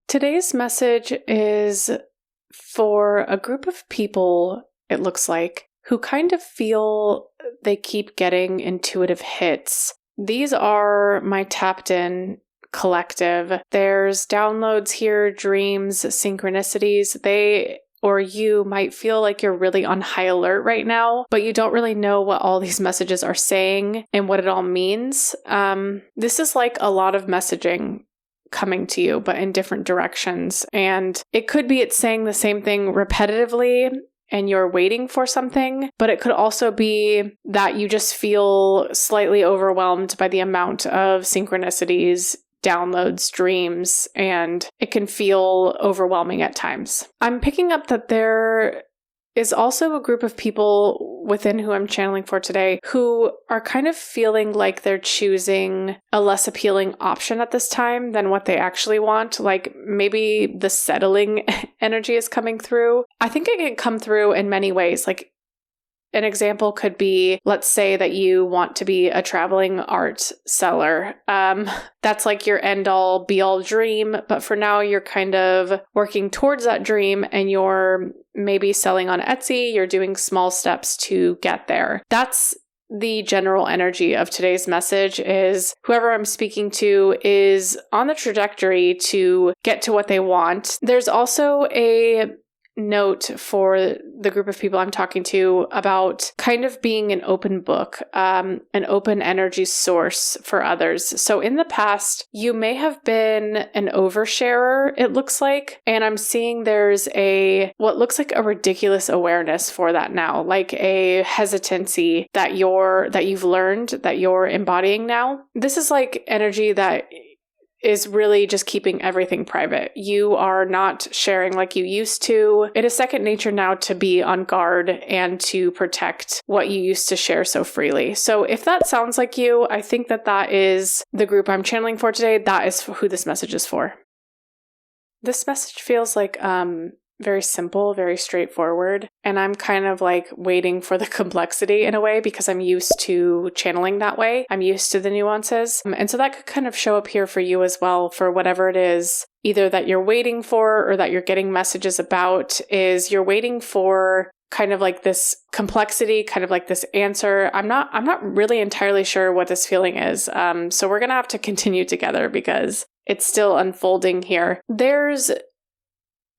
Today's message is for a group of people, it looks like, who kind of feel they keep getting intuitive hits. These are my tapped in collective. There's downloads here, dreams, synchronicities. They or you might feel like you're really on high alert right now, but you don't really know what all these messages are saying and what it all means. This is like a lot of messaging coming to you, but in different directions. And it could be it's saying the same thing repetitively and you're waiting for something, but it could also be that you just feel slightly overwhelmed by the amount of synchronicities, downloads, dreams, and it can feel overwhelming at times. I'm picking up that there is also a group of people within who I'm channeling for today who are kind of feeling like they're choosing a less appealing option at this time than what they actually want. Like maybe the settling energy is coming through. I think it can come through in many ways. Like an example could be, let's say that you want to be a traveling art seller. That's like your end all be all dream, but for now you're kind of working towards that dream and you're maybe selling on Etsy, you're doing small steps to get there. That's the general energy of today's message is whoever I'm speaking to is on the trajectory to get to what they want. There's also a note for the group of people I'm talking to about kind of being an open book, an open energy source for others. So in the past, you may have been an oversharer, it looks like, and I'm seeing there's what looks like a ridiculous awareness for that now, like a hesitancy that you've learned that you're embodying now. This is like energy that is really just keeping everything private. You are not sharing like you used to. It is second nature now to be on guard and to protect what you used to share so freely. So if that sounds like you, I think that is the group I'm channeling for today. That is who this message is for. This message feels like very simple, very straightforward. And I'm kind of like waiting for the complexity in a way because I'm used to channeling that way. I'm used to the nuances. And so that could kind of show up here for you as well for whatever it is, either that you're waiting for or that you're getting messages about is you're waiting for kind of like this complexity, kind of like this answer. I'm not really entirely sure what this feeling is. So we're going to have to continue together because it's still unfolding here. There's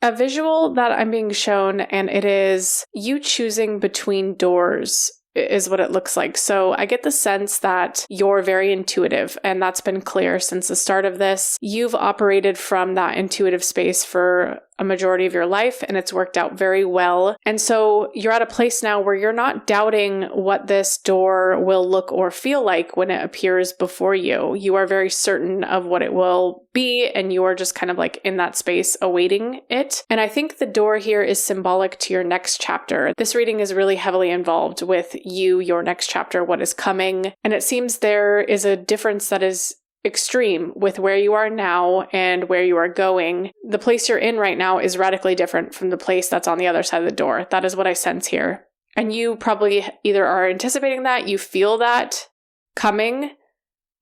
a visual that I'm being shown, and it is you choosing between doors is what it looks like. So I get the sense that you're very intuitive, and that's been clear since the start of this. You've operated from that intuitive space for a majority of your life, and it's worked out very well. And so you're at a place now where you're not doubting what this door will look or feel like when it appears before you. You are very certain of what it will be, and you are just kind of like in that space awaiting it. And I think the door here is symbolic to your next chapter. This reading is really heavily involved with you, your next chapter, what is coming. And it seems there is a difference that is extreme with where you are now and where you are going. The place you're in right now is radically different from the place that's on the other side of the door. That is what I sense here. And you probably either are anticipating that, you feel that coming,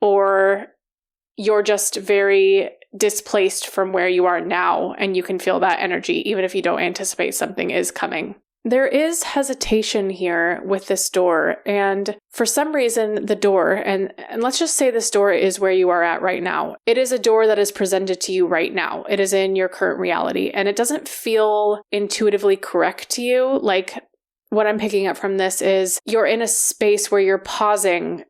or you're just very displaced from where you are now and you can feel that energy even if you don't anticipate something is coming. There is hesitation here with this door, and for some reason the door, and let's just say this door is where you are at right now. It is a door that is presented to you right now. It is in your current reality, and it doesn't feel intuitively correct to you. Like what I'm picking up from this is you're in a space where you're pausing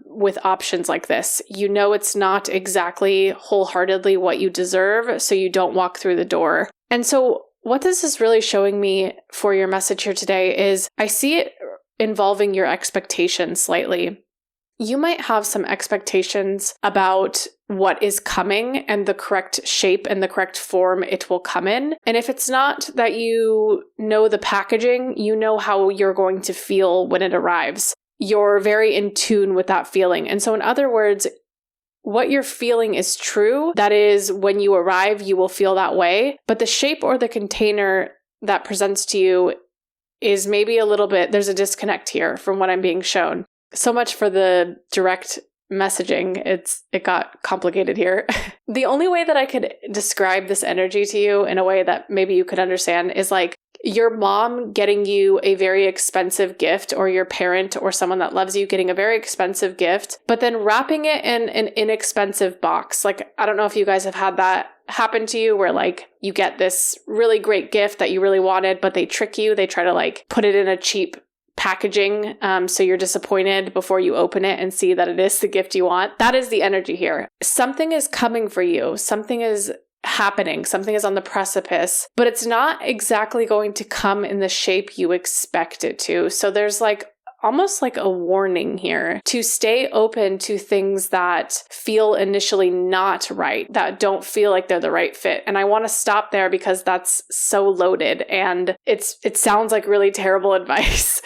with options like this. You know it's not exactly wholeheartedly what you deserve, so you don't walk through the door. And so what this is really showing me for your message here today is I see it involving your expectations slightly. You might have some expectations about what is coming and the correct shape and the correct form it will come in. And if it's not that you know the packaging, you know how you're going to feel when it arrives. You're very in tune with that feeling. And so in other words, what you're feeling is true. That is, when you arrive, you will feel that way. But the shape or the container that presents to you is maybe a little bit, there's a disconnect here from what I'm being shown. So much for the direct messaging. It got complicated here. The only way that I could describe this energy to you in a way that maybe you could understand is like your mom getting you a very expensive gift, or your parent or someone that loves you getting a very expensive gift, but then wrapping it in an inexpensive box. Like, I don't know if you guys have had that happen to you, where like you get this really great gift that you really wanted, but they trick you. They try to like put it in a cheap packaging, so you're disappointed before you open it and see that it is the gift you want. That is the energy here. Something is coming for you. Something is happening. Something is on the precipice, but it's not exactly going to come in the shape you expect it to. So there's like almost like a warning here to stay open to things that feel initially not right, that don't feel like they're the right fit. And I want to stop there because that's so loaded, and it sounds like really terrible advice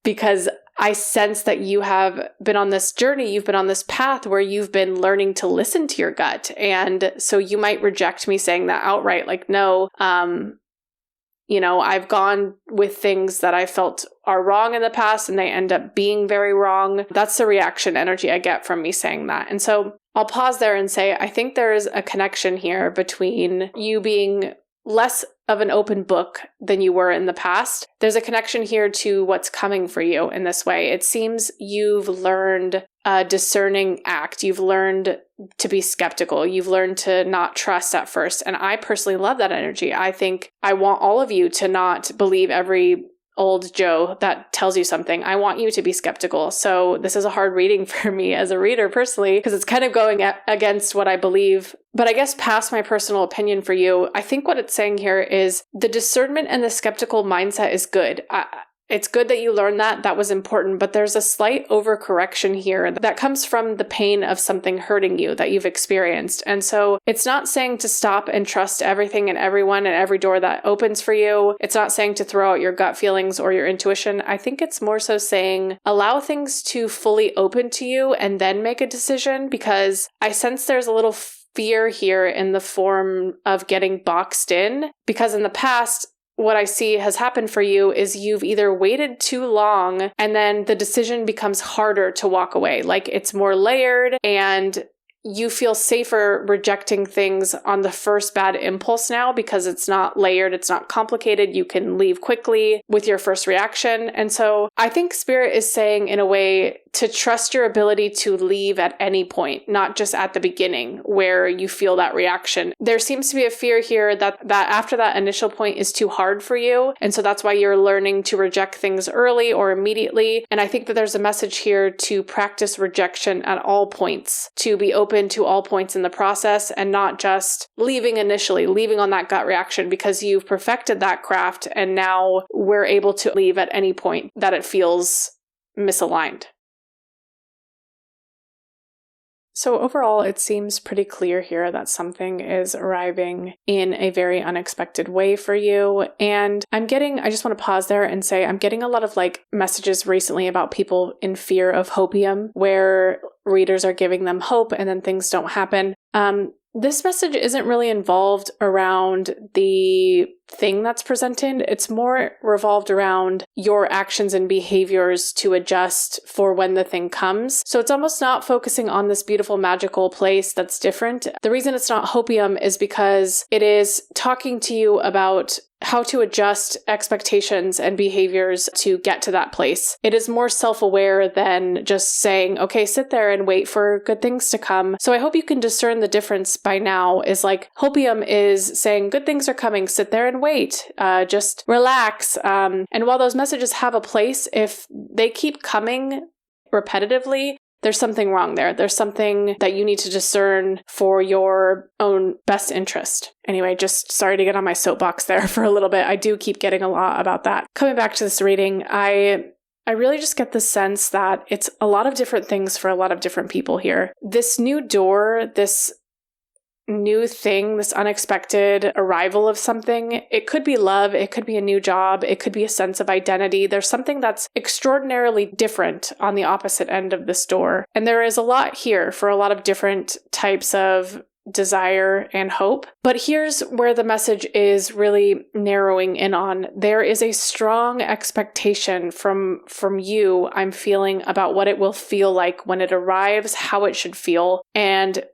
because I sense that you have been on this journey, you've been on this path where you've been learning to listen to your gut. And so you might reject me saying that outright, like, no, I've gone with things that I felt are wrong in the past and they end up being very wrong. That's the reaction energy I get from me saying that. And so I'll pause there and say, I think there is a connection here between you being less of an open book than you were in the past. There's a connection here to what's coming for you in this way. It seems you've learned a discerning act. You've learned to be skeptical. You've learned to not trust at first. And I personally love that energy. I think I want all of you to not believe every old Joe that tells you something. I want you to be skeptical. So this is a hard reading for me as a reader personally, because it's kind of going against what I believe. But I guess past my personal opinion for you, I think what it's saying here is the discernment and the skeptical mindset is good. It's good that you learned that. That was important, but there's a slight overcorrection here that comes from the pain of something hurting you that you've experienced. And so it's not saying to stop and trust everything and everyone and every door that opens for you. It's not saying to throw out your gut feelings or your intuition. I think it's more so saying allow things to fully open to you and then make a decision, because I sense there's a little fear here in the form of getting boxed in, because in the past, what I see has happened for you is you've either waited too long and then the decision becomes harder to walk away. Like it's more layered and you feel safer rejecting things on the first bad impulse now because it's not layered, it's not complicated. You can leave quickly with your first reaction. And so I think Spirit is saying in a way to trust your ability to leave at any point, not just at the beginning where you feel that reaction. There seems to be a fear here that after that initial point is too hard for you. And so that's why you're learning to reject things early or immediately. And I think that there's a message here to practice rejection at all points, to be open to all points in the process and not just leaving initially, leaving on that gut reaction, because you've perfected that craft and now we're able to leave at any point that it feels misaligned. So overall, it seems pretty clear here that something is arriving in a very unexpected way for you. And I just want to pause there and say, I'm getting a lot of like messages recently about people in fear of hope-ium, where readers are giving them hope and then things don't happen. This message isn't really involved around the thing that's presented. It's more revolved around your actions and behaviors to adjust for when the thing comes. So it's almost not focusing on this beautiful, magical place that's different. The reason it's not hope-ium is because it is talking to you about how to adjust expectations and behaviors to get to that place. It is more self-aware than just saying, okay, sit there and wait for good things to come. So I hope you can discern the difference by now. Is like hope-ium is saying good things are coming, sit there and wait, just relax. And while those messages have a place, if they keep coming repetitively, there's something wrong there. There's something that you need to discern for your own best interest. Anyway, just sorry to get on my soapbox there for a little bit. I do keep getting a lot about that. Coming back to this reading, I really just get the sense that it's a lot of different things for a lot of different people here. This new door, this new thing, this unexpected arrival of something, it could be love, it could be a new job, it could be a sense of identity. There's something that's extraordinarily different on the opposite end of this door. And there is a lot here for a lot of different types of desire and hope. But here's where the message is really narrowing in on. There is a strong expectation from you, I'm feeling, about what it will feel like when it arrives, how it should feel, and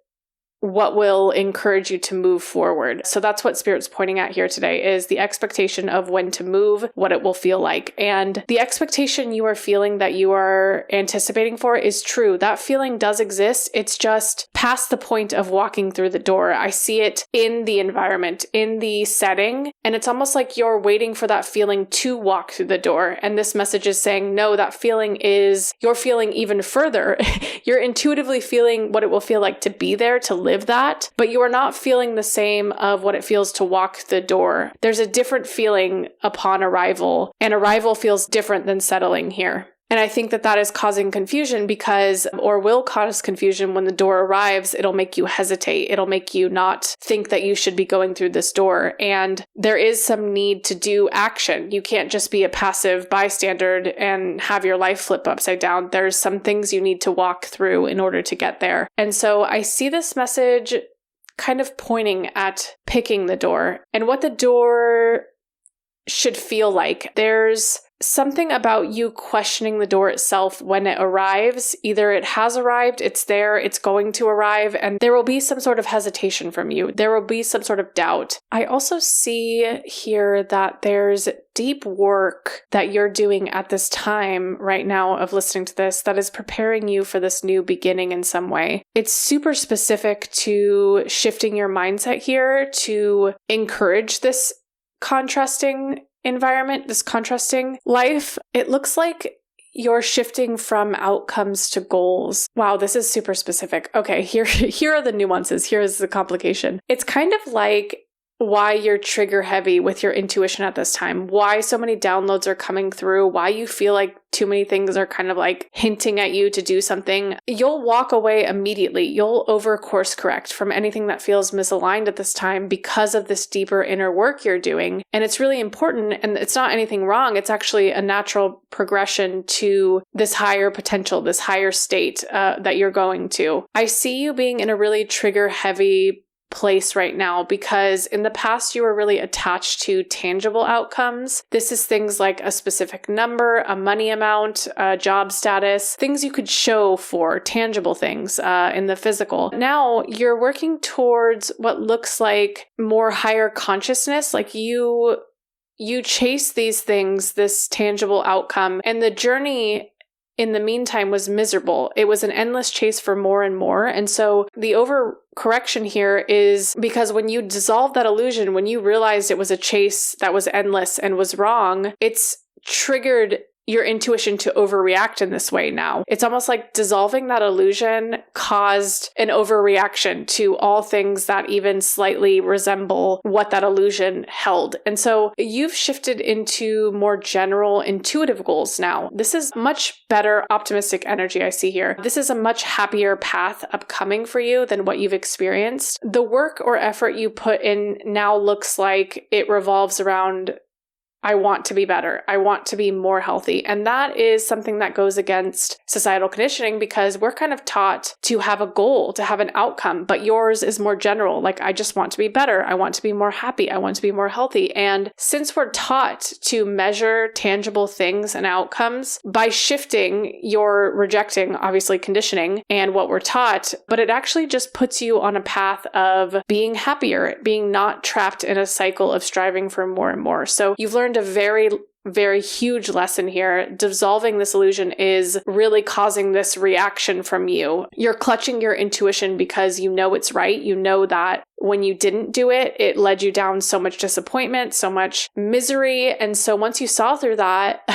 what will encourage you to move forward. So that's what Spirit's pointing at here today, is the expectation of when to move, what it will feel like. And the expectation you are feeling that you are anticipating for is true. That feeling does exist. It's just past the point of walking through the door. I see it in the environment, in the setting, and it's almost like you're waiting for that feeling to walk through the door. And this message is saying, no, that feeling is, you're feeling even further. You're intuitively feeling what it will feel like to be there, to live that, but you are not feeling the same of what it feels to walk the door. There's a different feeling upon arrival, and arrival feels different than settling here. And I think that that is causing confusion because, or will cause confusion when the door arrives. It'll make you hesitate. It'll make you not think that you should be going through this door. And there is some need to do action. You can't just be a passive bystander and have your life flip upside down. There's some things you need to walk through in order to get there. And so I see this message kind of pointing at picking the door and what the door should feel like. There's something about you questioning the door itself when it arrives. Either it has arrived, it's there, it's going to arrive, and there will be some sort of hesitation from you. There will be some sort of doubt. I also see here that there's deep work that you're doing at this time right now of listening to this that is preparing you for this new beginning in some way. It's super specific to shifting your mindset here to encourage this contrasting environment, this contrasting life. It looks like you're shifting from outcomes to goals. Wow, this is super specific. Okay, here are the nuances. Here's the complication. It's kind of like why you're trigger heavy with your intuition at this time, why so many downloads are coming through, why you feel like too many things are kind of like hinting at you to do something. You'll walk away immediately. You'll over course correct from anything that feels misaligned at this time because of this deeper inner work you're doing. And it's really important, and it's not anything wrong. It's actually a natural progression to this higher potential, this higher state that you're going to. I see you being in a really trigger heavy place right now because in the past you were really attached to tangible outcomes. This is things like a specific number, a money amount, a job status, things you could show for, tangible things in the physical. Now you're working towards what looks like more higher consciousness, like you chase these things, this tangible outcome, and the journey in the meantime was miserable. It was an endless chase for more and more. And so the overcorrection here is because when you dissolve that illusion, when you realized it was a chase that was endless and was wrong, it's triggered your intuition to overreact in this way now. It's almost like dissolving that illusion caused an overreaction to all things that even slightly resemble what that illusion held. And so you've shifted into more general intuitive goals now. This is much better optimistic energy I see here. This is a much happier path upcoming for you than what you've experienced. The work or effort you put in now looks like it revolves around I want to be better. I want to be more healthy. And that is something that goes against societal conditioning because we're kind of taught to have a goal, to have an outcome, but yours is more general. Like, I just want to be better. I want to be more happy. I want to be more healthy. And since we're taught to measure tangible things and outcomes, by shifting, you're rejecting, obviously, conditioning and what we're taught, but it actually just puts you on a path of being happier, being not trapped in a cycle of striving for more and more. So you've learned a very, very huge lesson here. Dissolving this illusion is really causing this reaction from you. You're clutching your intuition because you know it's right. You know that when you didn't do it, it led you down so much disappointment, so much misery. And so once you saw through that,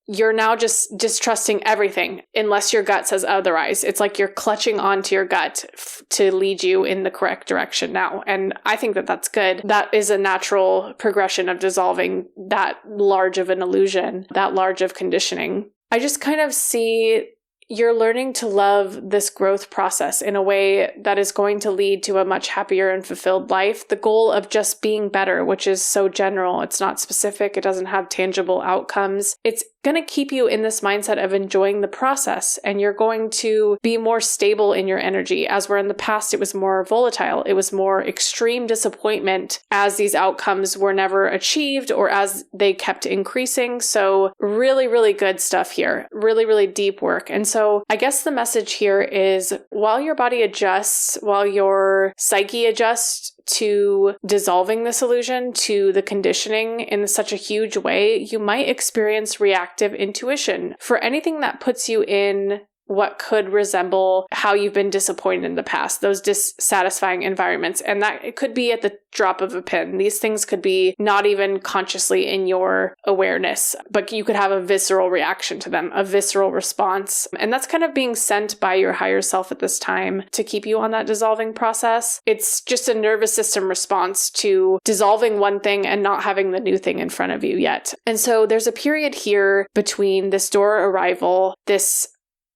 you're now just distrusting everything unless your gut says otherwise. It's like you're clutching onto your gut to lead you in the correct direction now. And I think that that's good. That is a natural progression of dissolving that large of an illusion, that large of conditioning. I just kind of see you're learning to love this growth process in a way that is going to lead to a much happier and fulfilled life. The goal of just being better, which is so general, it's not specific, it doesn't have tangible outcomes. It's going to keep you in this mindset of enjoying the process, and you're going to be more stable in your energy. As where in the past, it was more volatile. It was more extreme disappointment as these outcomes were never achieved or as they kept increasing. So really, really good stuff here. Really, really deep work. And so I guess the message here is while your body adjusts, while your psyche adjusts to dissolving this illusion, to the conditioning in such a huge way, you might experience reactive intuition for anything that puts you in what could resemble how you've been disappointed in the past, those dissatisfying environments. And that it could be at the drop of a pin. These things could be not even consciously in your awareness, but you could have a visceral reaction to them, a visceral response. And that's kind of being sent by your higher self at this time to keep you on that dissolving process. It's just a nervous system response to dissolving one thing and not having the new thing in front of you yet. And so there's a period here between this door arrival, this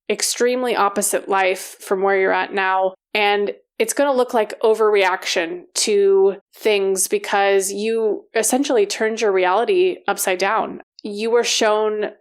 extremely opposite life from where you're at now, and it's going to look like overreaction to things because you essentially turned your reality upside down. You were shown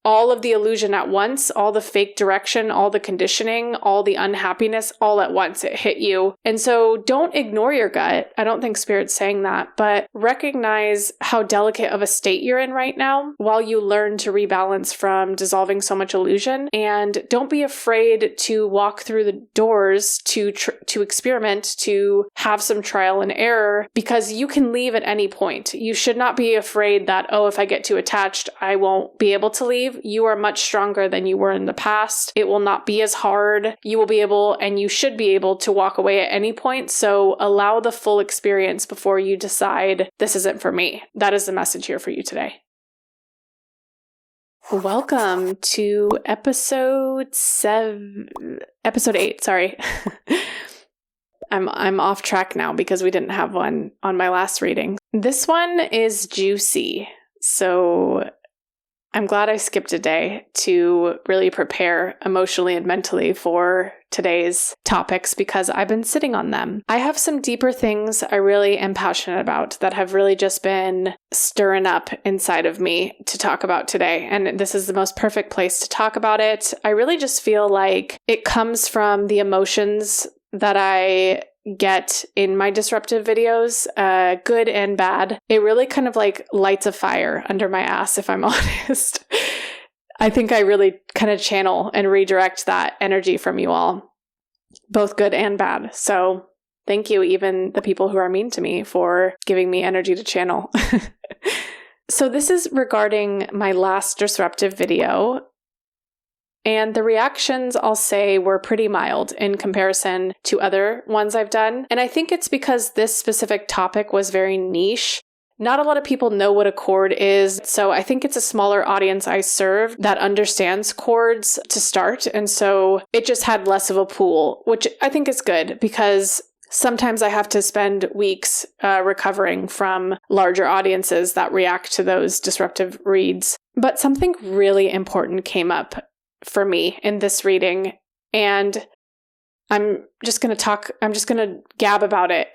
all of the illusion at once, all the fake direction, all the conditioning, all the unhappiness, all at once. It hit you. And so don't ignore your gut. I don't think Spirit's saying that, but recognize how delicate of a state you're in right now while you learn to rebalance from dissolving so much illusion. And don't be afraid to walk through the doors to experiment, to have some trial and error, because you can leave at any point. You should not be afraid that, oh, if I get too attached, I won't be able to leave. You are much stronger than you were in the past. It will not be as hard. You will be able, and you should be able, to walk away at any point. So allow the full experience before you decide this isn't for me. That is the message here for you today. Welcome to episode 8, sorry. I'm off track now because we didn't have one on my last reading. This one is juicy. So I'm glad I skipped a day to really prepare emotionally and mentally for today's topics because I've been sitting on them. I have some deeper things I really am passionate about that have really just been stirring up inside of me to talk about today. And this is the most perfect place to talk about it. I really just feel like it comes from the emotions that I get in my disruptive videos, good and bad. It really kind of like lights a fire under my ass, if I'm honest. I think I really kind of channel and redirect that energy from you all, both good and bad. So thank you, even the people who are mean to me, for giving me energy to channel. So this is regarding my last disruptive video. And the reactions, I'll say, were pretty mild in comparison to other ones I've done. And I think it's because this specific topic was very niche. Not a lot of people know what a chord is. So I think it's a smaller audience I serve that understands chords to start. And so it just had less of a pool, which I think is good because sometimes I have to spend weeks recovering from larger audiences that react to those disruptive reads. But something really important came up for me in this reading, and I'm just going to gab about it.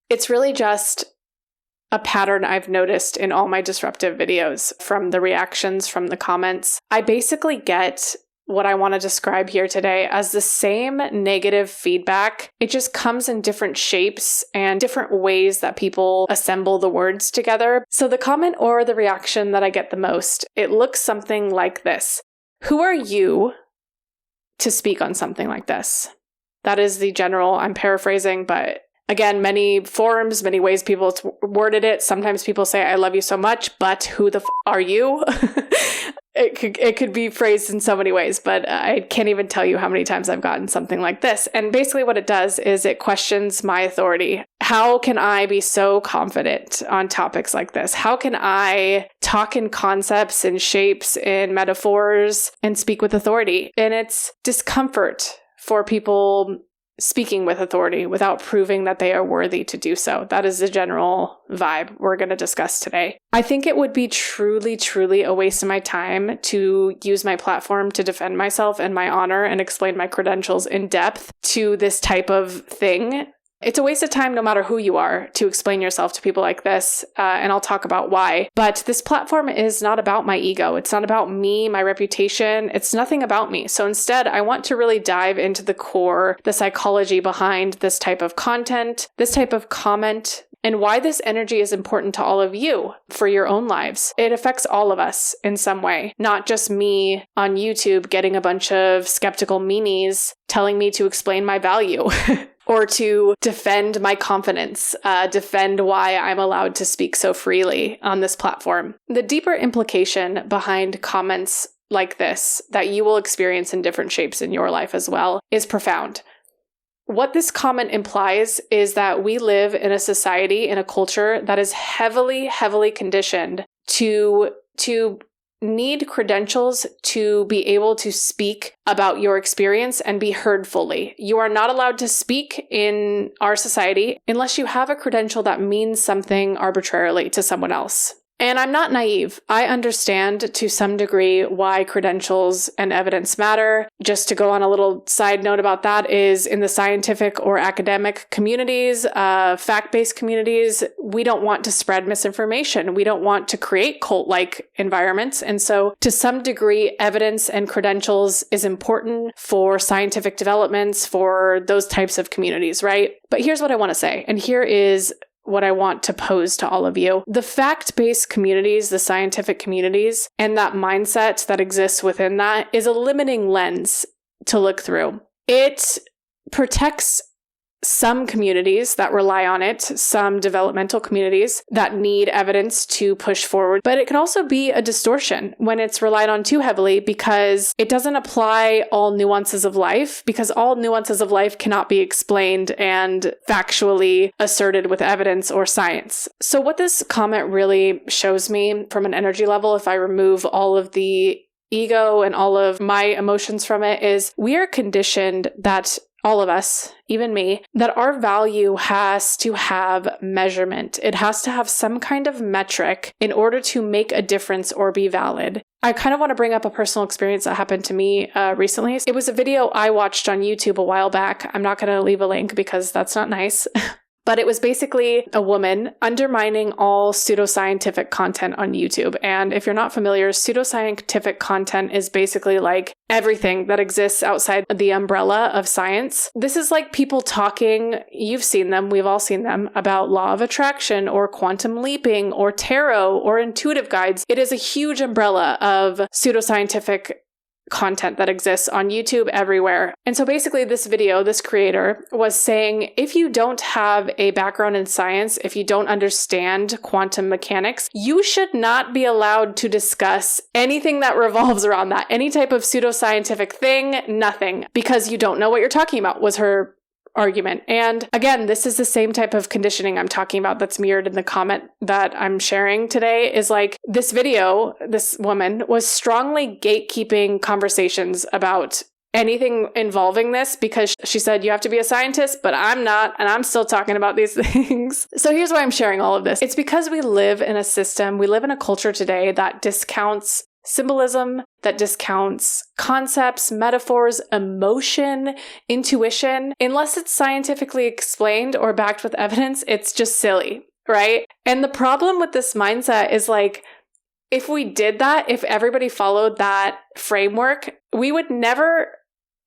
It's really just a pattern I've noticed in all my disruptive videos, from the reactions, from the comments. I basically get what I want to describe here today as the same negative feedback. It just comes in different shapes and different ways that people assemble the words together. So the comment or the reaction that I get the most, it looks something like this. Who are you to speak on something like this? That is the general, I'm paraphrasing, but again, many forums, many ways people worded it. Sometimes people say, I love you so much, but who the are you? It could be phrased in so many ways, but I can't even tell you how many times I've gotten something like this. And basically what it does is it questions my authority. How can I be so confident on topics like this? How can I talk in concepts and shapes and metaphors and speak with authority? And it's discomfort for people speaking with authority without proving that they are worthy to do so. That is the general vibe we're going to discuss today. I think it would be truly, truly a waste of my time to use my platform to defend myself and my honor and explain my credentials in depth to this type of thing It's a waste of time no matter who you are to explain yourself to people like this, and I'll talk about why. But this platform is not about my ego. It's not about me, my reputation. It's nothing about me. So instead, I want to really dive into the core, the psychology behind this type of content, this type of comment, and why this energy is important to all of you for your own lives. It affects all of us in some way, not just me on YouTube getting a bunch of skeptical meanies telling me to explain my value or to defend my confidence, defend why I'm allowed to speak so freely on this platform. The deeper implication behind comments like this that you will experience in different shapes in your life as well is profound. What this comment implies is that we live in a society, in a culture that is heavily, heavily conditioned to need credentials to be able to speak about your experience and be heard fully. You are not allowed to speak in our society unless you have a credential that means something arbitrarily to someone else. And I'm not naive. I understand to some degree why credentials and evidence matter. Just to go on a little side note about that is in the scientific or academic communities, fact-based communities, we don't want to spread misinformation. We don't want to create cult-like environments. And so to some degree, evidence and credentials is important for scientific developments for those types of communities, right? But here's what I want to say. And here is what I want to pose to all of you. The fact-based communities, the scientific communities, and that mindset that exists within that is a limiting lens to look through. It protects some communities that rely on it, some developmental communities that need evidence to push forward, but it can also be a distortion when it's relied on too heavily because it doesn't apply all nuances of life, because all nuances of life cannot be explained and factually asserted with evidence or science. So what this comment really shows me from an energy level, if I remove all of the ego and all of my emotions from it, is we are conditioned that all of us, even me, that our value has to have measurement. It has to have some kind of metric in order to make a difference or be valid. I kind of want to bring up a personal experience that happened to me recently. It was a video I watched on YouTube a while back. I'm not going to leave a link because that's not nice. But it was basically a woman undermining all pseudoscientific content on YouTube. And if you're not familiar, pseudoscientific content is basically like everything that exists outside the umbrella of science. This is like people talking, you've seen them, we've all seen them, about law of attraction or quantum leaping or tarot or intuitive guides. It is a huge umbrella of pseudoscientific content that exists on YouTube everywhere. And so basically this video, this creator was saying, if you don't have a background in science, if you don't understand quantum mechanics, you should not be allowed to discuss anything that revolves around that, any type of pseudoscientific thing, nothing, because you don't know what you're talking about, was her argument. And again, this is the same type of conditioning I'm talking about that's mirrored in the comment that I'm sharing today, is like this video, this woman was strongly gatekeeping conversations about anything involving this because she said, you have to be a scientist, but I'm not, and I'm still talking about these things. So here's why I'm sharing all of this. It's because we live in a system, we live in a culture today that discounts symbolism, that discounts concepts, metaphors, emotion, intuition. Unless it's scientifically explained or backed with evidence, it's just silly, right? And the problem with this mindset is like, if we did that, if everybody followed that framework, we would never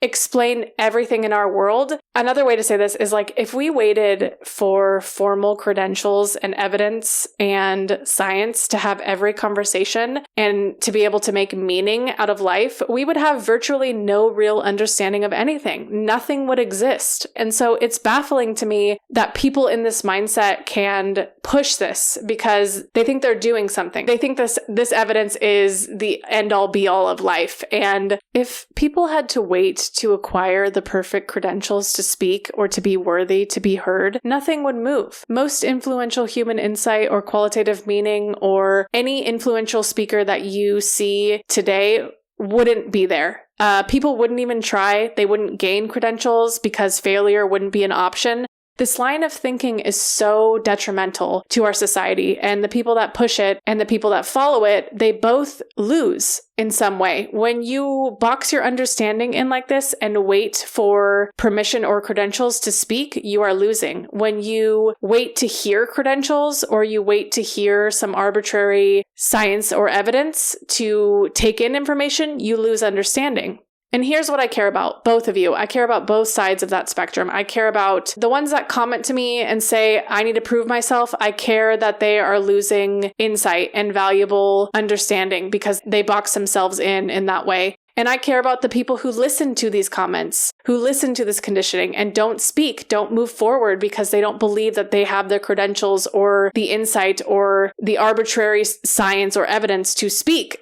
explain everything in our world. Another way to say this is like, if we waited for formal credentials and evidence and science to have every conversation and to be able to make meaning out of life, we would have virtually no real understanding of anything. Nothing would exist. And so it's baffling to me that people in this mindset can push this because they think they're doing something. They think this evidence is the end all be all of life. And if people had to wait to acquire the perfect credentials to speak or to be worthy to be heard, nothing would move. Most influential human insight or qualitative meaning or any influential speaker that you see today wouldn't be there. People wouldn't even try. They wouldn't gain credentials because failure wouldn't be an option. This line of thinking is so detrimental to our society, and the people that push it and the people that follow it, they both lose in some way. When you box your understanding in like this and wait for permission or credentials to speak, you are losing. When you wait to hear credentials or you wait to hear some arbitrary science or evidence to take in information, you lose understanding. And here's what I care about, both of you. I care about both sides of that spectrum. I care about the ones that comment to me and say, I need to prove myself. I care that they are losing insight and valuable understanding because they box themselves in that way. And I care about the people who listen to these comments, who listen to this conditioning and don't speak, don't move forward because they don't believe that they have the credentials or the insight or the arbitrary science or evidence to speak.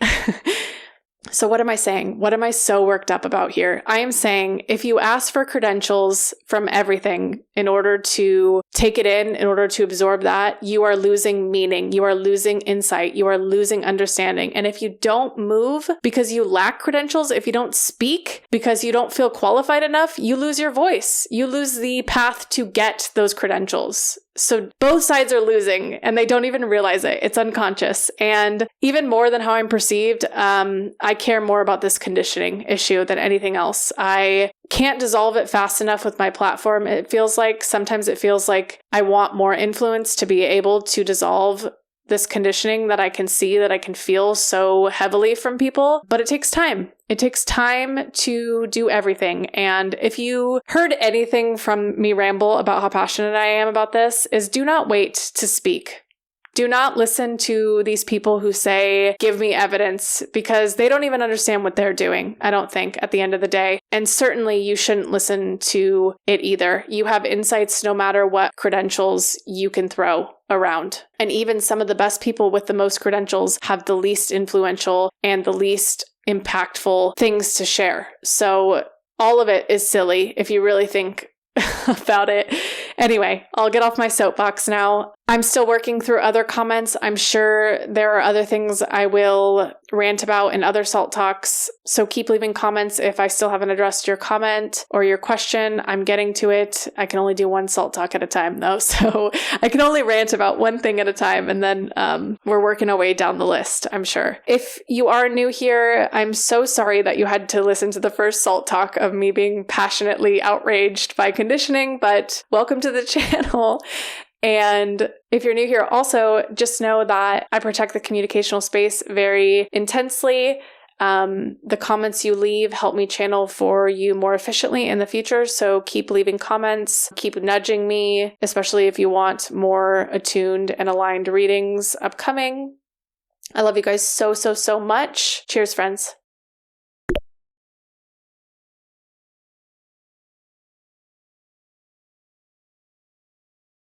So what am I saying? What am I so worked up about here? I am saying if you ask for credentials from everything in order to take it in order to absorb that, you are losing meaning. You are losing insight. You are losing understanding. And if you don't move because you lack credentials, if you don't speak because you don't feel qualified enough, you lose your voice. You lose the path to get those credentials. So both sides are losing and they don't even realize it. It's unconscious. And even more than how I'm perceived, I care more about this conditioning issue than anything else. I can't dissolve it fast enough with my platform. Sometimes it feels like I want more influence to be able to dissolve this conditioning that I can see, that I can feel so heavily from people, but it takes time. It takes time to do everything. And if you heard anything from me ramble about how passionate I am about this, is do not wait to speak. Do not listen to these people who say, give me evidence, because they don't even understand what they're doing, I don't think, at the end of the day. And certainly you shouldn't listen to it either. You have insights no matter what credentials you can throw around. And even some of the best people with the most credentials have the least influential and the least impactful things to share. So all of it is silly if you really think about it. Anyway, I'll get off my soapbox now. I'm still working through other comments. I'm sure there are other things I will rant about in other Salt Talks. So keep leaving comments if I still haven't addressed your comment or your question. I'm getting to it. I can only do one Salt Talk at a time though. So I can only rant about one thing at a time. And then we're working our way down the list, I'm sure. If you are new here, I'm so sorry that you had to listen to the first Salt Talk of me being passionately outraged by conditioning, but welcome to the channel. And if you're new here, also just know that I protect the communicational space very intensely. The comments you leave help me channel for you more efficiently in the future. So keep leaving comments, keep nudging me, especially if you want more attuned and aligned readings upcoming. I love you guys so, so, so much. Cheers, friends.